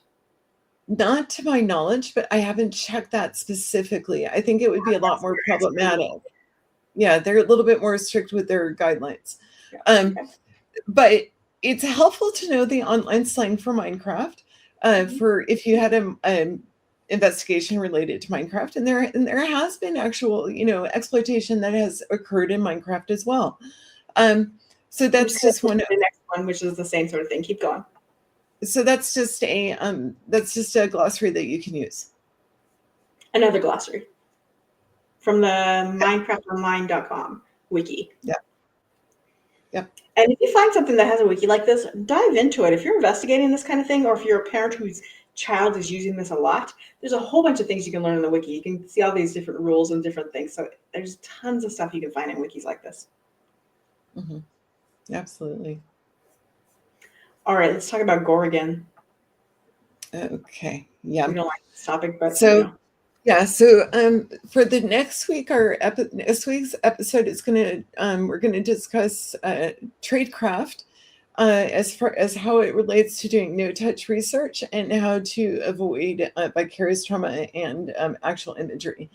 Not to my knowledge, but I haven't checked that specifically. I think it would be a lot more problematic. Yeah, they're a little bit more strict with their guidelines. But it's helpful to know the online slang for Minecraft, for if you had an investigation related to Minecraft, and there has been actual, exploitation that has occurred in Minecraft as well. So that's just one. The next one, which is the same sort of thing. Keep going. So that's just a glossary that you can use. Another glossary from the MinecraftOnline.com wiki. Yeah. Yep. And if you find something that has a wiki like this, dive into it. If you're investigating this kind of thing, or if you're a parent whose child is using this a lot, there's a whole bunch of things you can learn in the wiki. You can see all these different rules and different things. So there's tons of stuff you can find in wikis like this. Mm-hmm. Absolutely. All right, let's talk about gore again. Okay. Yeah. We don't like this topic, but so yeah. So for the next week, next week's episode is we're gonna discuss Tradecraft, as far as how it relates to doing no-touch research and how to avoid vicarious trauma and actual imagery.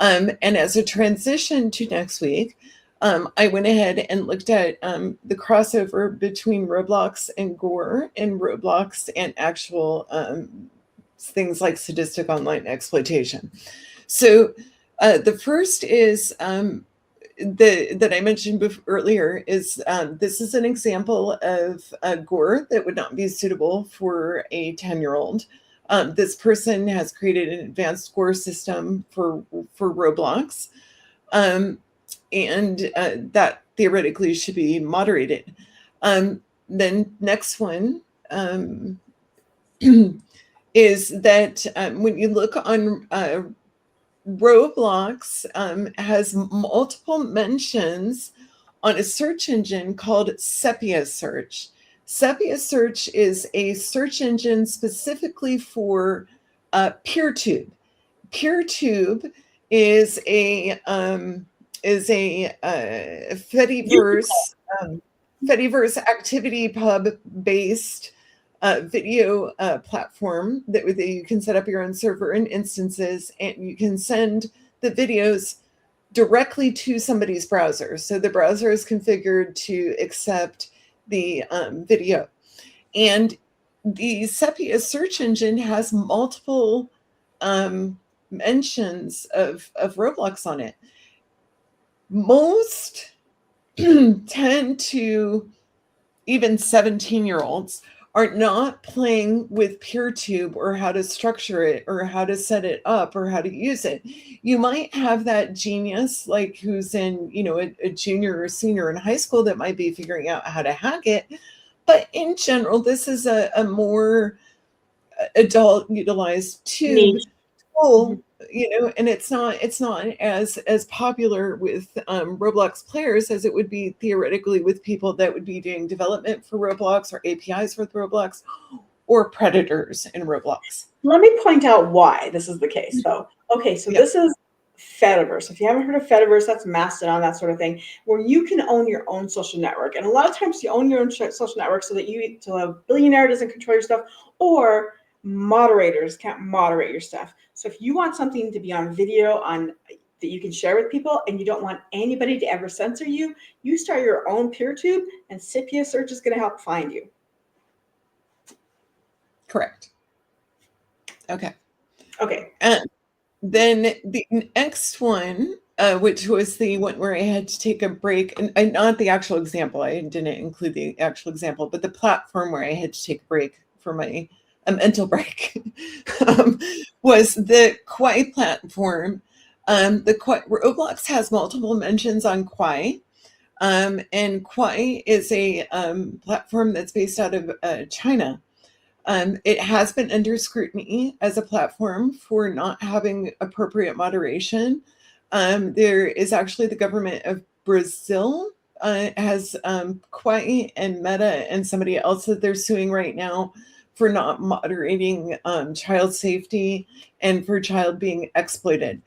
And as a transition to next week, I went ahead and looked at the crossover between Roblox and gore, and Roblox and actual things like sadistic online exploitation. So the first is that I mentioned earlier is this is an example of gore that would not be suitable for a 10-year-old. This person has created an advanced gore system for Roblox. And that theoretically should be moderated. Then next one is that when you look on Roblox, has multiple mentions on a search engine called Sepia Search. Sepia Search is a search engine specifically for PeerTube. PeerTube is a Fediverse activity pub based video platform that you can set up your own server and instances, and you can send the videos directly to somebody's browser. So the browser is configured to accept the video. And the Sepia search engine has multiple mentions of Roblox on it. Most 10 to even 17-year-olds are not playing with PeerTube or how to structure it or how to set it up or how to use it. You might have that genius, like who's in, a junior or senior in high school that might be figuring out how to hack it. But in general, this is a more adult utilized tool, and it's not as popular with Roblox players as it would be theoretically with people that would be doing development for Roblox or APIs with Roblox or predators in Roblox. Let me point out why this is the case, though. Okay, so this is Fediverse. If you haven't heard of Fediverse, that's Mastodon, that sort of thing, where you can own your own social network. And a lot of times you own your own social network so a billionaire doesn't control your stuff, or moderators can't moderate your stuff. So if you want something to be on video that you can share with people and you don't want anybody to ever censor you, you start your own PeerTube, and Sepia Search is going to help find you. Correct. Okay. Okay. And then the next one which was the one where I had to take a break, and not the actual example. I didn't include the actual example, but the platform where I had to take a break for my a mental break was the Kwai platform. Roblox has multiple mentions on Kwai, and Kwai is a platform that's based out of China. It has been under scrutiny as a platform for not having appropriate moderation. There is actually the government of Brazil has Kwai and Meta and somebody else that they're suing right now for not moderating child safety and for child being exploited.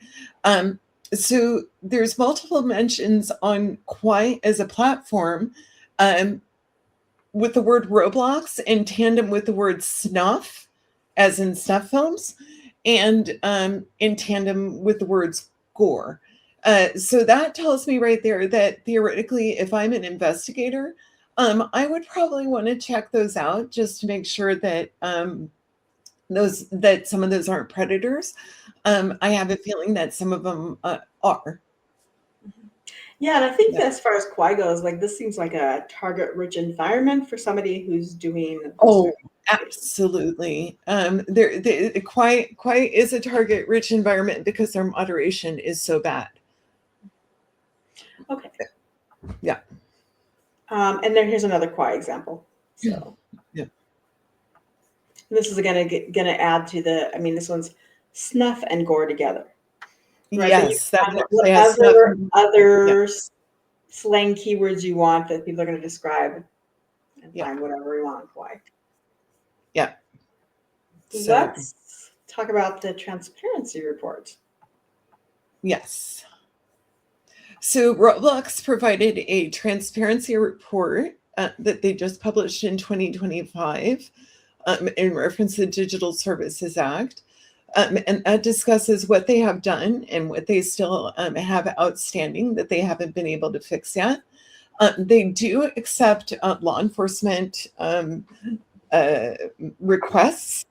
So there's multiple mentions on Kwai as a platform with the word Roblox in tandem with the word snuff, as in snuff films, and in tandem with the words gore. So that tells me right there that theoretically, if I'm an investigator, I would probably want to check those out just to make sure that some of those aren't predators. I have a feeling that some of them are. Yeah, and I think that as far as Kwai goes, like this seems like a target-rich environment for somebody who's doing this Oh, absolutely. Kwai is a target-rich environment because their moderation is so bad. Okay. Yeah. And then here's another Kwai example. So yeah. This is gonna add to the. I mean, this one's snuff and gore together. Right? Yes, that whatever other slang keywords you want that people are going to describe, and find whatever you want. Why? Yeah. So, let's talk about the transparency report. Yes. So Roblox provided a transparency report that they just published in 2025 in reference to the Digital Services Act. And that discusses what they have done and what they still have outstanding that they haven't been able to fix yet. They do accept law enforcement requests.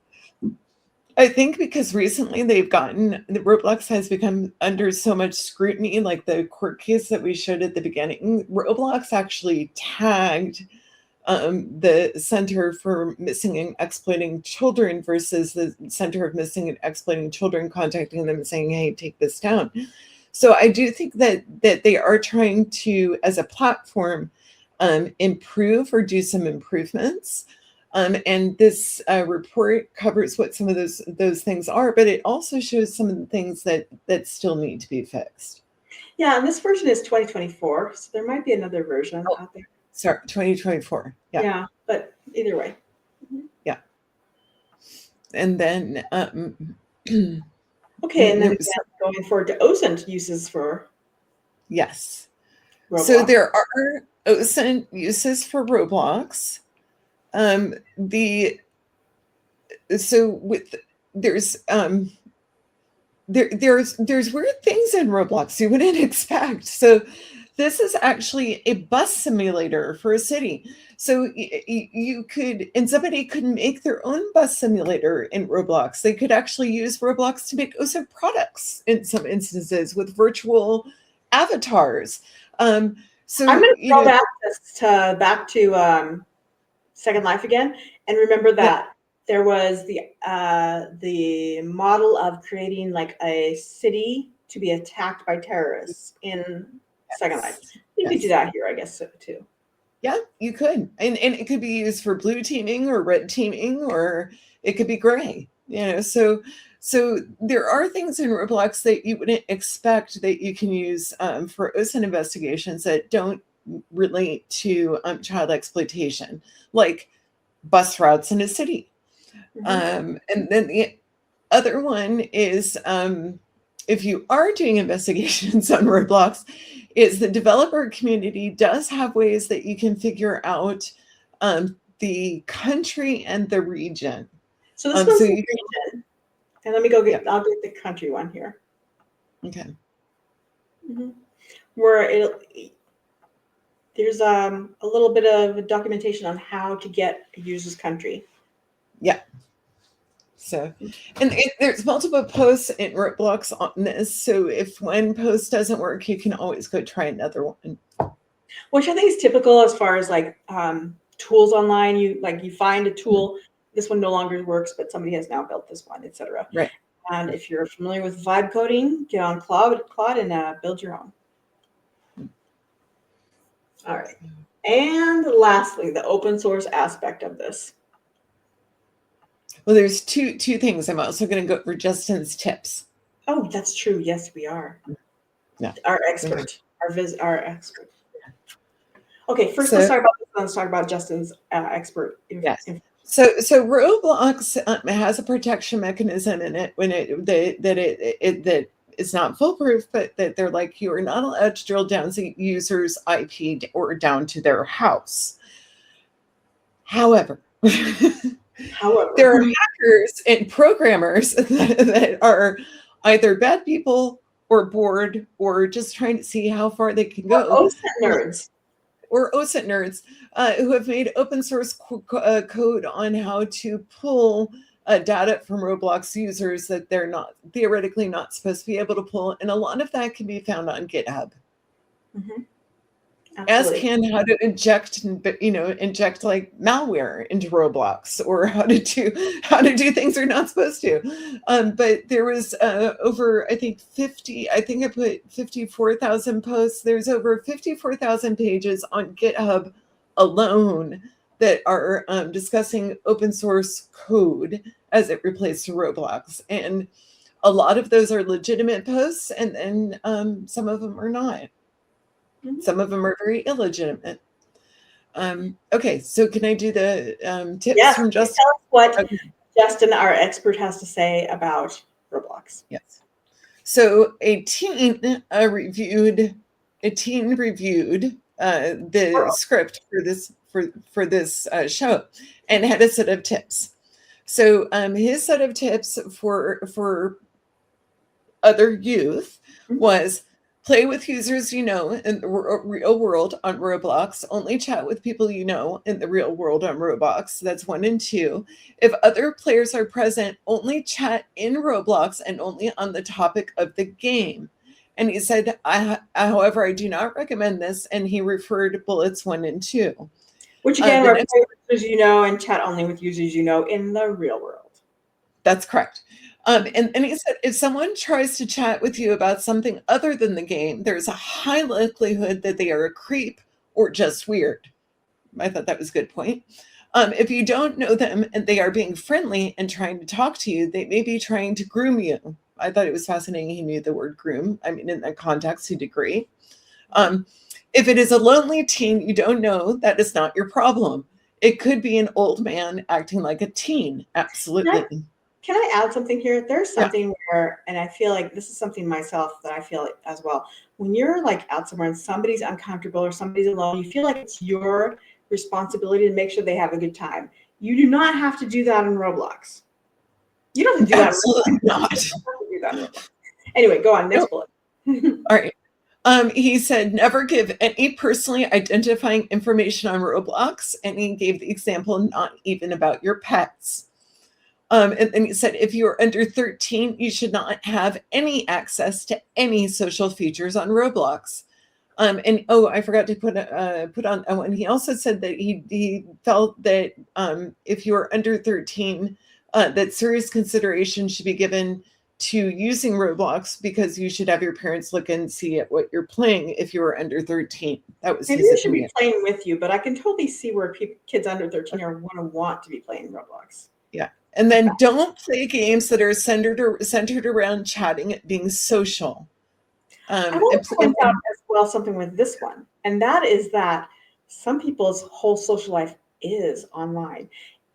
I think because recently the Roblox has become under so much scrutiny, like the court case that we showed at the beginning. Roblox actually tagged the Center for Missing and Exploiting Children versus the Center of Missing and Exploiting Children, contacting them and saying, hey, take this down. So I do think that they are trying to, as a platform, improve or do some improvements. And this report covers what some of those things are, but it also shows some of the things that still need to be fixed. Yeah, and this version is 2024, so there might be another version out there. Sorry, 2024. Yeah, but either way. Yeah. And then okay, and then going forward to OSINT uses for yes. Roblox. So there are OSINT uses for Roblox. There's weird things in Roblox you wouldn't expect. So this is actually a bus simulator for a city. So you could, and somebody could make their own bus simulator in Roblox. They could actually use Roblox to make OSINT products in some instances with virtual avatars. So I'm going to go back to Second Life again, and remember that there was the model of creating like a city to be attacked by terrorists in Second Life. You could do that here, I guess, too. Yeah, you could, and it could be used for blue teaming or red teaming, or it could be gray. So there are things in Roblox that you wouldn't expect that you can use for OSINT investigations that don't relate to child exploitation, like bus routes in a city. And then the other one is if you are doing investigations on Roblox, is the developer community does have ways that you can figure out the country and the region. So this one's the region. And let me go I'll get the country one here. Okay. Where there's a little bit of documentation on how to get a user's country. Yeah. So, and there's multiple posts in Roblox on this. So if one post doesn't work, you can always go try another one. Which I think is typical as far as like tools online. You find a tool, this one no longer works, but somebody has now built this one, etc. Right. And if you're familiar with vibe coding, get on Claude and build your own. All right. And lastly, the open source aspect of this. Well, there's two things. I'm also going to go over Justin's tips. Oh, that's true. Yes, we are. Yeah. Our expert, our expert. Okay, first let's talk about Justin's expert. Yes. So Roblox has a protection mechanism in it when that it's not foolproof, but that they're like, you are not allowed to drill down the user's IP or down to their house. However, there are hackers and programmers that are either bad people or bored or just trying to see how far they can go. Or OSINT nerds who have made open source code on how to pull data from Roblox users that they're not theoretically not supposed to be able to pull. And a lot of that can be found on GitHub. Mm-hmm. As can how to inject like malware into Roblox, or how to do things they're not supposed to. But there was over, I think I put 54,000 posts. There's over 54,000 pages on GitHub alone that are discussing open source code as it relates to Roblox. And a lot of those are legitimate posts, and then some of them are not. Some of them are very illegitimate. Okay, so can I do the tips from Justin? Tell us what Justin, our expert, has to say about Roblox. Yes. So a teen reviewed the script for this show and had a set of tips. So his set of tips for other youth was: play with users you know in the real world on Roblox. Only chat with people you know in the real world on Roblox. That's 1 and 2. If other players are present, only chat in Roblox and only on the topic of the game. And he said, however, I do not recommend this. And he referred bullets 1 and 2. Which again are play with users you know and chat only with users you know in the real world. That's correct. And he said, if someone tries to chat with you about something other than the game, there's a high likelihood that they are a creep or just weird. I thought that was a good point. If you don't know them and they are being friendly and trying to talk to you, they may be trying to groom you. I thought it was fascinating he knew the word groom. I mean, in that context, he'd agree. If it is a lonely teen you don't know, that is not your problem. It could be an old man acting like a teen. Absolutely. Can I add something here? There's something where, and I feel like this is something myself that I feel like as well. When you're like out somewhere and somebody's uncomfortable or somebody's alone, you feel like it's your responsibility to make sure they have a good time. You do not have to do that in Roblox. You don't have to do that. Absolutely not. You don't have to do that in Roblox. Anyway, go on. Next bullet. All right. He said, never give any personally identifying information on Roblox. And he gave the example, not even about your pets. And then he said, if you're under 13, you should not have any access to any social features on Roblox. And I forgot to put on one. He also said that he felt that if you're under 13, that serious consideration should be given to using Roblox, because you should have your parents look and see at what you're playing if you were under 13. That was maybe they should be playing with you, but I can totally see where kids under 13 are going to want to be playing Roblox. Yeah. And then don't play games that are centered around chatting and being social. I want to point out as well something with this one, and that is that some people's whole social life is online.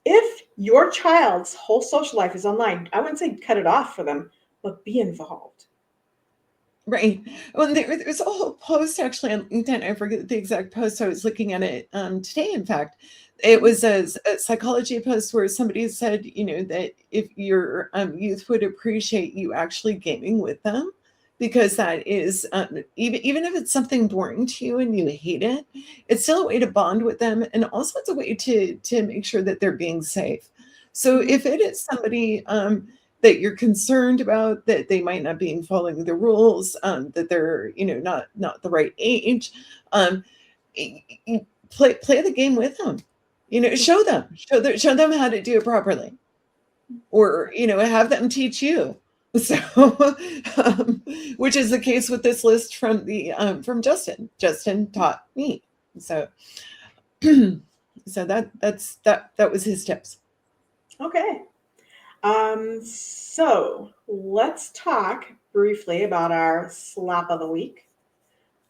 If your child's whole social life is online, I wouldn't say cut it off for them, but be involved. Right. Well, there's a whole post actually on LinkedIn. I forget the exact post. I was looking at it today, in fact. It was a psychology post where somebody said, that if your youth would appreciate you actually gaming with them, because that is, even if it's something boring to you and you hate it, it's still a way to bond with them. And also it's a way to make sure that they're being safe. So if it is somebody that you're concerned about, that they might not be following the rules, that they're, not the right age, play the game with them. Show them how to do it properly, or have them teach you. So, which is the case with this list from Justin. Justin taught me. So, so that was his tips. Okay. So let's talk briefly about our slap of the week.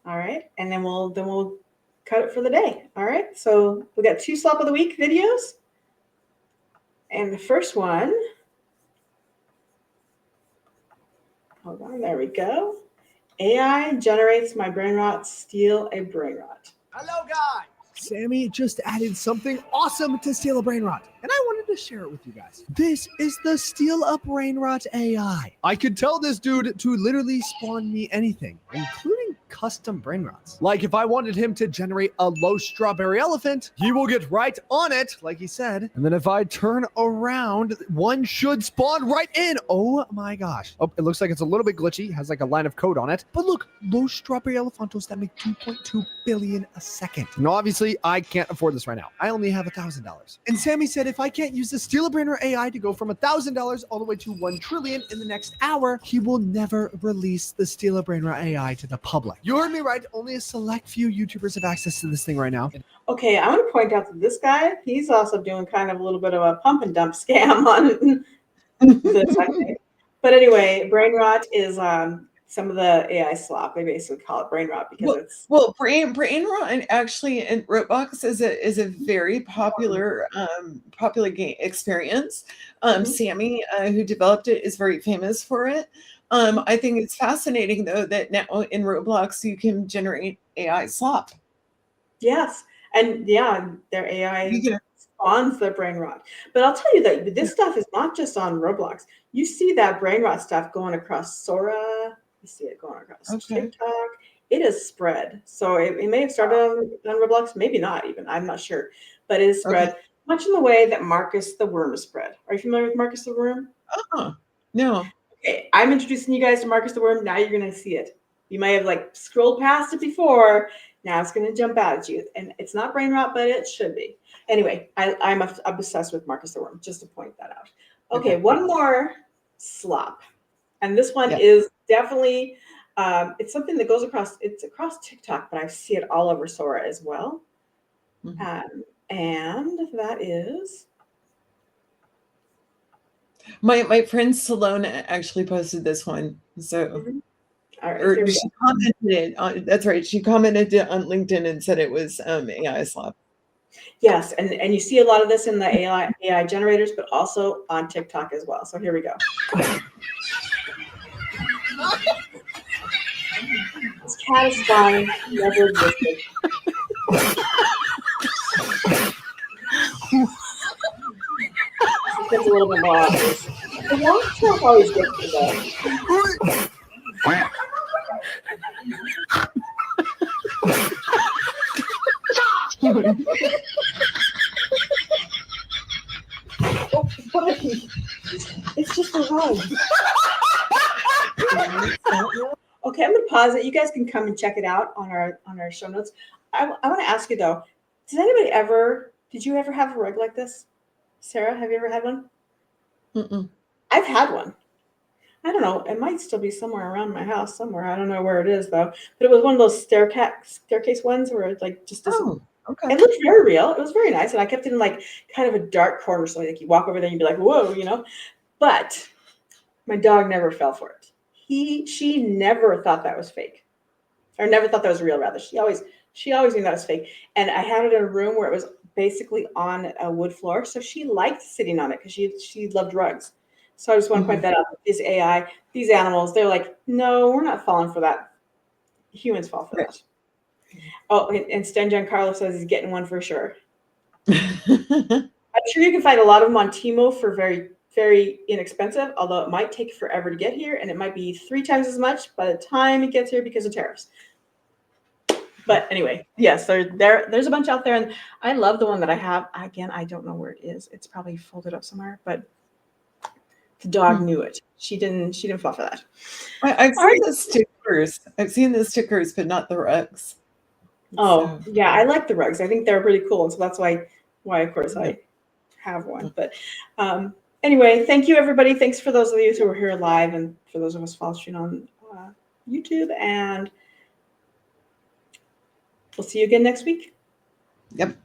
All right, and then we'll cut it for the day. All right. So we got 2 slap of the week videos, and the first one. Hold on, there we go. AI generates my brain rot, steal a brain rot. Hello, guys. Sammy just added something awesome to Steal a Brain Rot, and I wanted to share it with you guys. This is the Steal a Brain Rot AI. I could tell this dude to literally spawn me anything, including custom brain rots. Like if I wanted him to generate a low strawberry elephant, he will get right on it, like he said. And then if I turn around, one should spawn right in. Oh my gosh. Oh, it looks like it's a little bit glitchy. It has like a line of code on it. But look, low strawberry elephantos that make 2.2 billion a second. Now, obviously, I can't afford this right now. I only have $1,000. And Sammy said if I can't use the Steal a Brain Rot AI to go from $1,000 all the way to 1 trillion in the next hour, he will never release the Steal a Brain Rot AI to the public. You heard me right. Only a select few YouTubers have access to this thing right now. Okay, I want to point out that this guy, he's also doing kind of a little bit of a pump and dump scam on this, I think. But anyway, brain rot is some of the AI slop. They basically call it brain rot because brain rot, and actually in Roblox is a very popular game experience. Sammy, who developed it, is very famous for it. I think it's fascinating though that now in Roblox you can generate AI slop. Yes, and yeah, their AI spawns the brain rot. But I'll tell you that this stuff is not just on Roblox. You see that brain rot stuff going across Sora. You see it going across TikTok. It is spread. So it may have started on Roblox, maybe not even. I'm not sure. But it is spread much in the way that Marcus the Worm is spread. Are you familiar with Marcus the Worm? No. Okay, I'm introducing you guys to Marcus the Worm. Now you're going to see it. You might have like scrolled past it before. Now it's going to jump out at you. And it's not brain rot, but it should be. Anyway, I'm obsessed with Marcus the Worm, just to point that out. Okay, one more slop. And this one is definitely, it's something that goes across TikTok, but I see it all over Sora as well. And that is... My friend Salone actually posted this one. So all right, she commented on, that's right. She commented on LinkedIn and said it was AI slop. Yes, and you see a lot of this in the AI generators, but also on TikTok as well. So here we go. This cat is fine. Never existed. It's a little bit more obvious. The long stuff always gets me though. It's just a hug. Okay, I'm gonna pause it. You guys can come and check it out on our show notes. I want to ask you though, did you ever have a rug like this? Sarah, have you ever had one? I've had one. I don't know. It might still be somewhere around my house somewhere. I don't know where it is though. But it was one of those staircase ones where it like just doesn't. It looked very real. It was very nice, and I kept it in like kind of a dark corner, so like you walk over there and you'd be like, "Whoa," you know. But my dog never fell for it. She never thought that was fake, or never thought that was real. Rather, she always knew that was fake. And I had it in a room where it was basically on a wood floor, so she liked sitting on it because she loved rugs. So I just want to point that out. This AI, these animals, they're like, no, we're not falling for that. Humans fall for that. Oh, and Stan Giancarlo says he's getting one for sure. I'm sure you can find a lot of them on Timo for very, very inexpensive, although it might take forever to get here, and it might be 3 times as much by the time it gets here because of tariffs. But anyway, yes, there's a bunch out there, and I love the one that I have. Again, I don't know where it is. It's probably folded up somewhere, but the dog knew it. She didn't fall for that. I've seen the stickers. I've seen the stickers, but not the rugs. Oh, yeah, I like the rugs. I think they're really cool, and so that's why of course I have one. But anyway, thank you everybody. Thanks for those of you who are here live, and for those of us following on YouTube, and we'll see you again next week. Yep.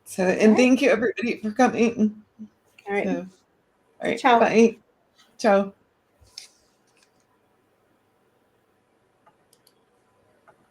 So, and thank you everybody for coming. All right. So, all right. Ciao. Bye. Ciao.